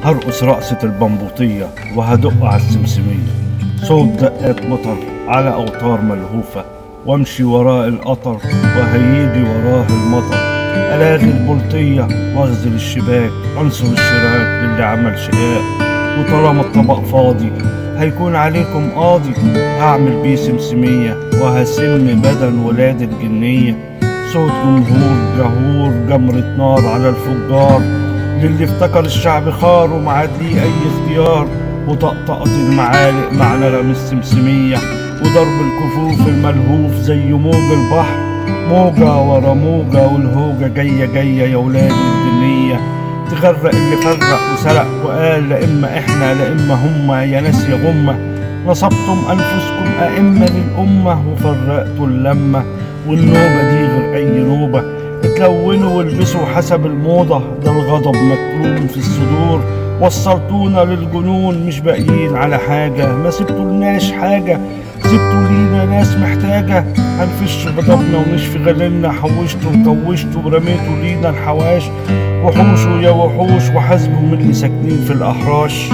هرقص رقصة البمبوطية وهدق على السمسمية، صوت دقات مطر على أوتار ملهوفة، وامشي وراء القطر وهيجي وراه المطر، ألاغي البلطية واغزل الشباك، أنصر الشراك للي عمل شقاق، وطالما الطبق فاضي هيكون عليكم قاضي، هعمل بيه سمسمية وهسم بدن ولاد الجنية، صوت جمهور جهور جمرة نار على الفجار، للي افتكر الشعب خار ومعاد ليه أي اختيار، وطقطقة المعالق مع نغم السمسمية، وضرب الكفوف الملهوف زي موج البحر، موجة ورا موجة والهوجة جاية جاية يا ولاد الدنية، تغرق اللي فرق وسرق وقال لا إما إحنا لا إما هما، يا ناس يا غمة نصبتم أنفسكم أئمة للأمة وفرقتوا اللمة، والنوبة دي غير أي نوبة، اتلونوا والبسوا حسب الموضة، ده الغضب مكتوم في الصدور، وصلتونا للجنون مش باقيين على حاجة، ما سبتولناش حاجة سبتوا لينا ناس محتاجة، هنفش غضبنا ونشفي غليلنا، حوشتوا وكوشتوا ورميتوا لينا الحواش، وحوشوا يا وحوش وحاسبوا من اللي ساكنين في الأحراش.